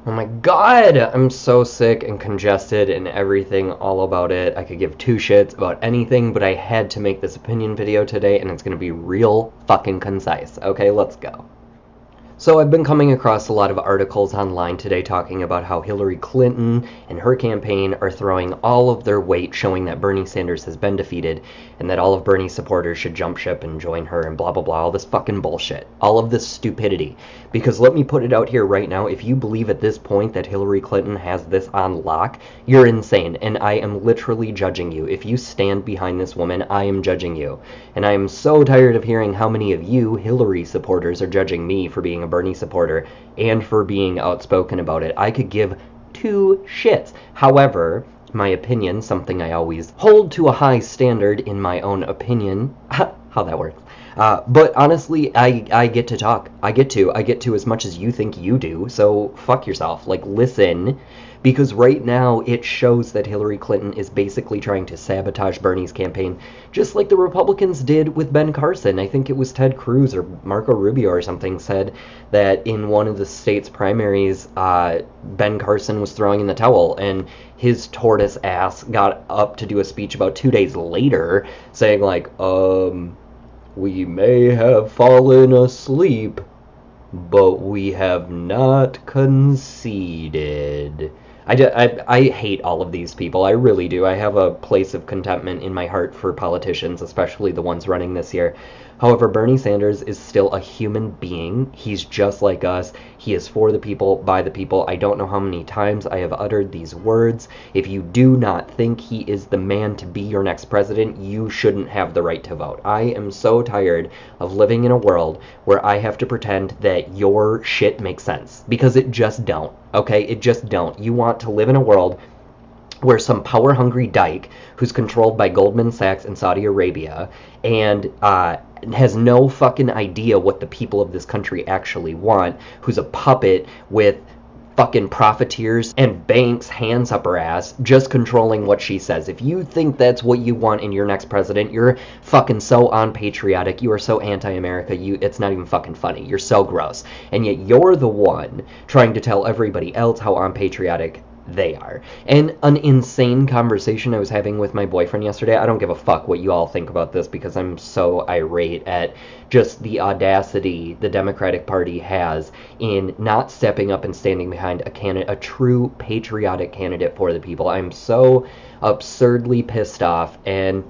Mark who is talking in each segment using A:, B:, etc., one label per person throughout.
A: Oh my god, I'm so sick and congested and everything all about it. I could give two shits about anything, but I had to make this opinion video today and it's gonna be real fucking concise. Okay, let's go. So I've been coming across a lot of articles online today talking about how Hillary Clinton and her campaign are throwing all of their weight showing that Bernie Sanders has been defeated and that all of Bernie's supporters should jump ship and join her and blah blah blah, all this fucking bullshit. All of this stupidity. Because let me put it out here right now, if you believe at this point that Hillary Clinton has this on lock, you're insane and I am literally judging you. If you stand behind this woman, I am judging you. And I am so tired of hearing how many of you Hillary supporters are judging me for being a Bernie supporter and for being outspoken about it. I could give two shits. However, my opinion, something I always hold to a high standard in my own opinion, how that works. But honestly, I get to talk. I get to as much as you think you do. So fuck yourself. Like, listen. Because right now it shows that Hillary Clinton is basically trying to sabotage Bernie's campaign, just like the Republicans did with Ben Carson. I think it was Ted Cruz or Marco Rubio or something said that in one of the state's primaries, Ben Carson was throwing in the towel, and his tortoise ass got up to do a speech about 2 days later saying like, we may have fallen asleep, but we have not conceded. I hate all of these people. I really do. I have a place of contentment in my heart for politicians, especially the ones running this year. However, Bernie Sanders is still a human being. He's just like us. He is for the people, by the people. I don't know how many times I have uttered these words. If you do not think he is the man to be your next president, you shouldn't have the right to vote. I am so tired of living in a world where I have to pretend that your shit makes sense. Because it just don't. Okay? It just don't. You want to live in a world where some power-hungry dyke who's controlled by Goldman Sachs and Saudi Arabia and has no fucking idea what the people of this country actually want, who's a puppet with fucking profiteers and banks hands up her ass, just controlling what she says. If you think that's what you want in your next president, you're fucking so unpatriotic. You are so anti-America. It's not even fucking funny. You're so gross. And yet you're the one trying to tell everybody else how unpatriotic they are. And an insane conversation I was having with my boyfriend yesterday. I don't give a fuck what you all think about this because I'm so irate at just the audacity the Democratic Party has in not stepping up and standing behind a true patriotic candidate for the people. I'm so absurdly pissed off, and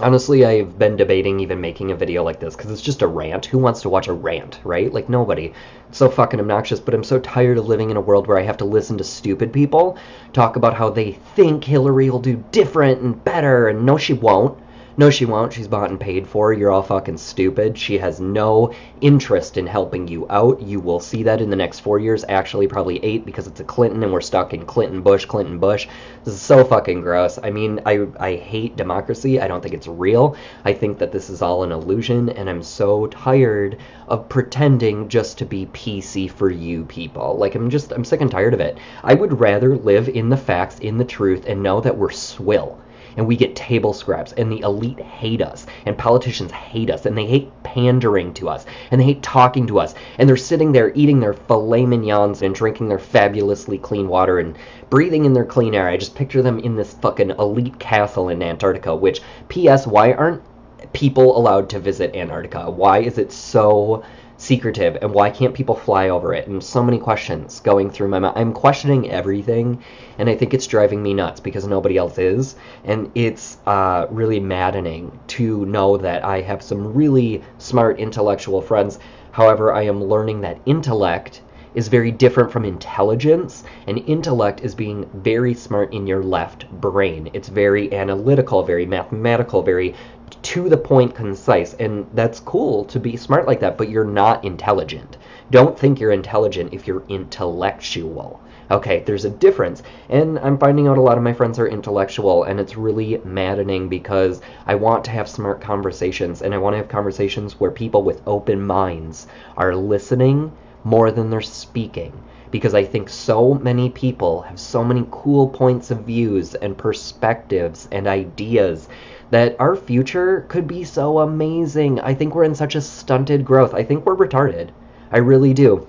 A: honestly, I've been debating even making a video like this because it's just a rant. Who wants to watch a rant, right? Like, nobody. It's so fucking obnoxious, but I'm so tired of living in a world where I have to listen to stupid people talk about how they think Hillary will do different and better, and no, she won't. No, she won't. She's bought and paid for. You're all fucking stupid. She has no interest in helping you out. You will see that in the next 4 years, actually probably 8, because it's a Clinton and we're stuck in Clinton-Bush, Clinton-Bush. This is so fucking gross. I mean, I hate democracy. I don't think it's real. I think that this is all an illusion, and I'm so tired of pretending just to be PC for you people. Like, I'm sick and tired of it. I would rather live in the facts, in the truth, and know that we're swill. And we get table scraps, and the elite hate us, and politicians hate us, and they hate pandering to us, and they hate talking to us, and they're sitting there eating their filet mignons and drinking their fabulously clean water and breathing in their clean air. I just picture them in this fucking elite castle in Antarctica, which, P.S., why aren't people allowed to visit Antarctica? Why is it so secretive, and why can't people fly over it? And so many questions going through my mind. I'm questioning everything, and I think it's driving me nuts because nobody else is, and it's really maddening to know that I have some really smart intellectual friends. However, I am learning that intellect is very different from intelligence, and intellect is being very smart in your left brain. It's very analytical, very mathematical, very to the point, concise, and that's cool to be smart like that, but you're not intelligent. Don't think you're intelligent if you're intellectual. Okay, there's a difference, and I'm finding out a lot of my friends are intellectual, and it's really maddening because I want to have smart conversations, and I want to have conversations where people with open minds are listening more than they're speaking. Because I think so many people have so many cool points of views and perspectives and ideas that our future could be so amazing. I think we're in such a stunted growth. I think we're retarded. I really do.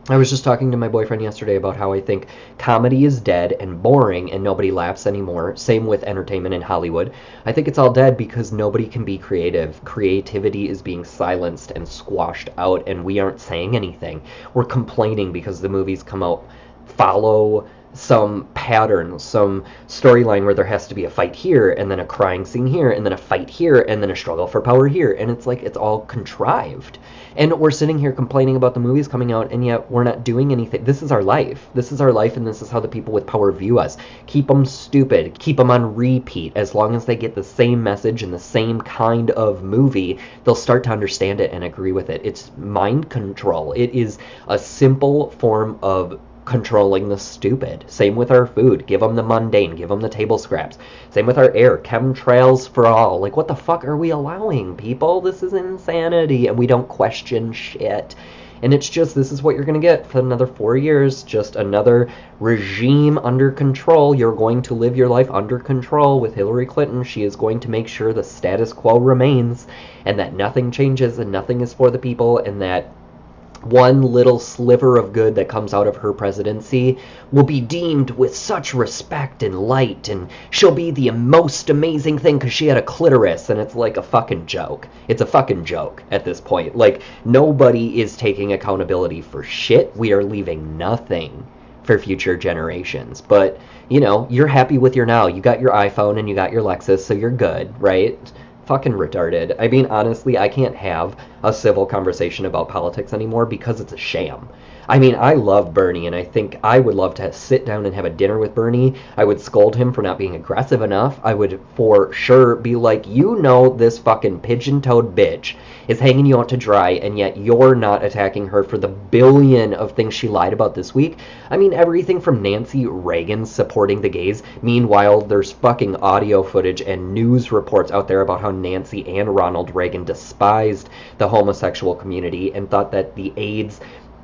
A: I was just talking to my boyfriend yesterday about how I think comedy is dead and boring and nobody laughs anymore. Same with entertainment in Hollywood. I think it's all dead because nobody can be creative. Creativity is being silenced and squashed out, and we aren't saying anything. We're complaining because the movies come out follow some pattern, some storyline where there has to be a fight here, and then a crying scene here, and then a fight here, and then a struggle for power here. And it's like it's all contrived. And we're sitting here complaining about the movies coming out, and yet we're not doing anything. This is our life. This is our life, and this is how the people with power view us. Keep them stupid. Keep them on repeat. As long as they get the same message and the same kind of movie, they'll start to understand it and agree with it. It's mind control. It is a simple form of controlling the stupid. Same with our food. Give them the mundane. Give them the table scraps. Same with our air. Chemtrails for all. Like, what the fuck are we allowing, people? This is insanity, and we don't question shit. And it's just, this is what you're going to get for another 4 years. Just another regime under control. You're going to live your life under control with Hillary Clinton. She is going to make sure the status quo remains, and that nothing changes, and nothing is for the people, and that one little sliver of good that comes out of her presidency will be deemed with such respect and light, and she'll be the most amazing thing because she had a clitoris. And it's like a fucking joke. It's a fucking joke at this point. Like, nobody is taking accountability for shit. We are leaving nothing for future generations. But, you know, you're happy with your now. You got your iPhone and you got your Lexus, so you're good, right? Fucking retarded. I mean, honestly, I can't have a civil conversation about politics anymore because it's a sham. I mean, I love Bernie, and I think I would love to sit down and have a dinner with Bernie. I would scold him for not being aggressive enough. I would for sure be like, you know, this fucking pigeon-toed bitch is hanging you out to dry, and yet you're not attacking her for the billion of things she lied about this week. I mean, everything from Nancy Reagan supporting the gays. Meanwhile, there's fucking audio footage and news reports out there about how Nancy and Ronald Reagan despised the homosexual community and thought that the AIDS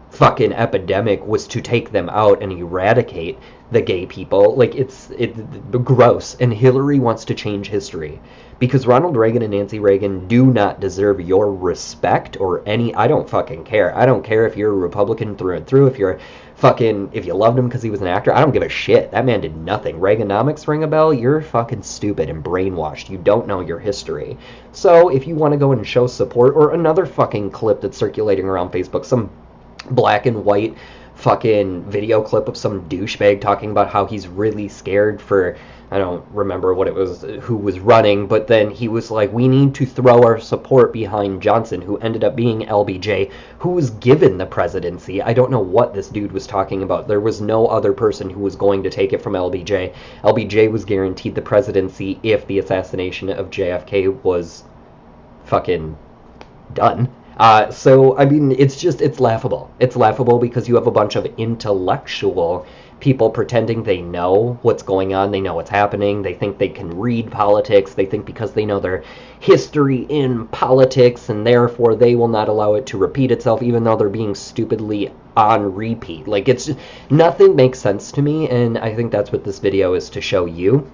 A: fucking epidemic was to take them out and eradicate the gay people. Like, it's gross. And Hillary wants to change history because Ronald Reagan and Nancy Reagan do not deserve your respect or any. I don't fucking care. I don't care if you're a Republican through and through, if you loved him because he was an actor. I don't give a shit. That man did nothing. Reaganomics ring a bell? You're fucking stupid and brainwashed. You don't know your history. So if you want to go and show support, or another fucking clip that's circulating around Facebook, some black and white fucking video clip of some douchebag talking about how he's really scared for, I don't remember what it was, who was running, but then he was like, we need to throw our support behind Johnson, who ended up being LBJ, who was given the presidency. I don't know what this dude was talking about. There was no other person who was going to take it from LBJ. LBJ was guaranteed the presidency if the assassination of JFK was fucking done. So, I mean, it's laughable. It's laughable because you have a bunch of intellectual people pretending they know what's going on, they know what's happening, they think they can read politics, they think because they know their history in politics, and therefore they will not allow it to repeat itself, even though they're being stupidly on repeat. Like, it's just, nothing makes sense to me, and I think that's what this video is to show you.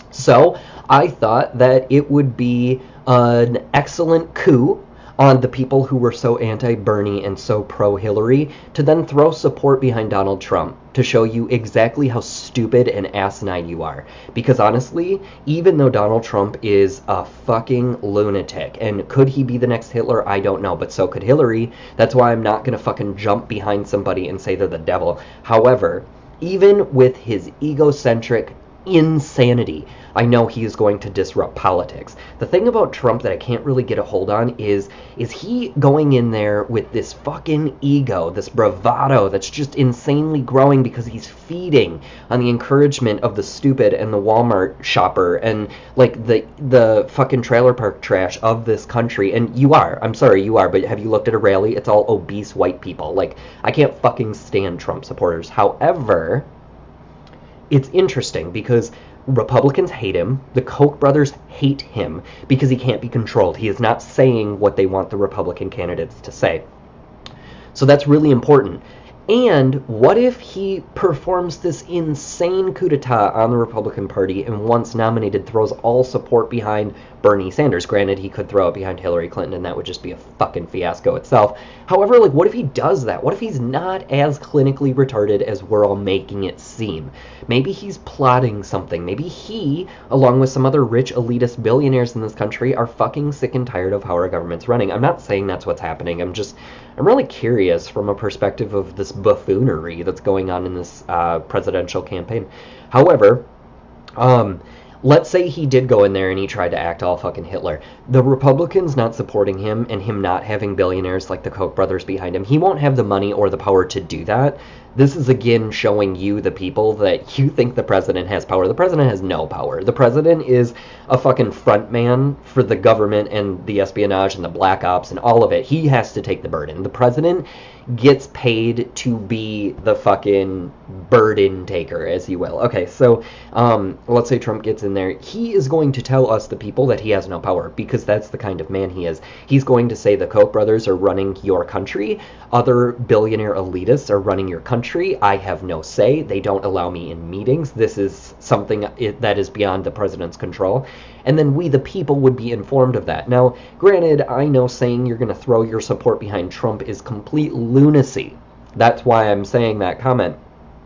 A: So, I thought that it would be an excellent coup on the people who were so anti-Bernie and so pro-Hillary to then throw support behind Donald Trump to show you exactly how stupid and asinine you are. Because honestly, even though Donald Trump is a fucking lunatic, and could he be the next Hitler? I don't know, but so could Hillary. That's why I'm not gonna fucking jump behind somebody and say they're the devil. However, even with his egocentric insanity, I know he is going to disrupt politics. The thing about Trump that I can't really get a hold on is he going in there with this fucking ego, this bravado that's just insanely growing because he's feeding on the encouragement of the stupid and the Walmart shopper and like the fucking trailer park trash of this country. And you are, I'm sorry, you are, but have you looked at a rally? It's all obese white people. Like, I can't fucking stand Trump supporters. However, it's interesting because Republicans hate him. The Koch brothers hate him because he can't be controlled. He is not saying what they want the Republican candidates to say. So that's really important. And what if he performs this insane coup d'etat on the Republican Party and once nominated throws all support behind Bernie Sanders? Granted, he could throw it behind Hillary Clinton and that would just be a fucking fiasco itself. However, like, what if he does that? What if he's not as clinically retarded as we're all making it seem? Maybe he's plotting something. Maybe he, along with some other rich elitist billionaires in this country, are fucking sick and tired of how our government's running. I'm not saying that's what's happening. I'm really curious from a perspective of this buffoonery that's going on in this presidential campaign. However, let's say he did go in there and he tried to act all fucking Hitler. The Republicans not supporting him and him not having billionaires like the Koch brothers behind him, he won't have the money or the power to do that. This is again showing you, the people, that you think the president has power. The president has no power. The president is a fucking front man for the government and the espionage and the black ops and all of it. He has to take the burden. The president gets paid to be the fucking burden taker, as you will. Okay, so let's say Trump gets in there. He is going to tell us, the people, that he has no power, because that's the kind of man he is. He's going to say the Koch brothers are running your country. Other billionaire elitists are running your country. I have no say. They don't allow me in meetings. This is something that is beyond the president's control. And then we, the people, would be informed of that. Now, granted, I know saying you're going to throw your support behind Trump is complete lunacy. That's why I'm saying that comment.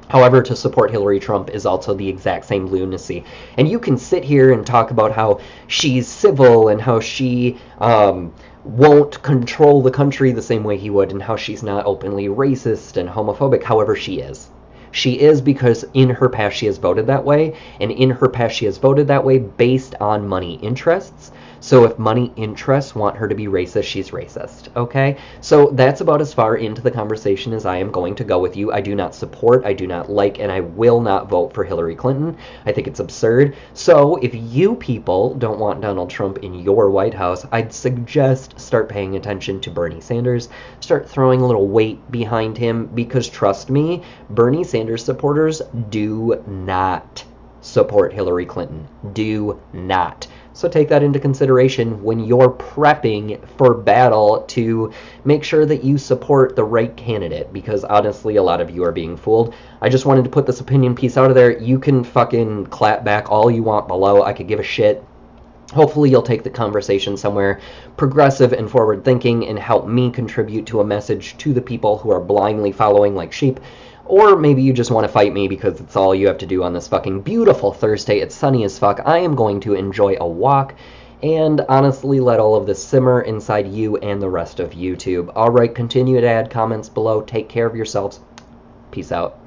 A: However, to support Hillary Trump is also the exact same lunacy. And you can sit here and talk about how she's civil and how she won't control the country the same way he would, and how she's not openly racist and homophobic. However, she is. She is, because in her past she has voted that way, and in her past she has voted that way based on money interests. So if money interests want her to be racist, she's racist, okay? So that's about as far into the conversation as I am going to go with you. I do not support, I do not like, and I will not vote for Hillary Clinton. I think it's absurd. So if you people don't want Donald Trump in your White House, I'd suggest start paying attention to Bernie Sanders. Start throwing a little weight behind him, because trust me, Bernie Sanders supporters do not support Hillary Clinton. Do not. So take that into consideration when you're prepping for battle, to make sure that you support the right candidate, because honestly, a lot of you are being fooled. I just wanted to put this opinion piece out of there. You can fucking clap back all you want below. I could give a shit. Hopefully you'll take the conversation somewhere progressive and forward-thinking and help me contribute to a message to the people who are blindly following like sheep. Or maybe you just want to fight me because it's all you have to do on this fucking beautiful Thursday. It's sunny as fuck. I am going to enjoy a walk and honestly let all of this simmer inside you and the rest of YouTube. Alright, continue to add comments below. Take care of yourselves. Peace out.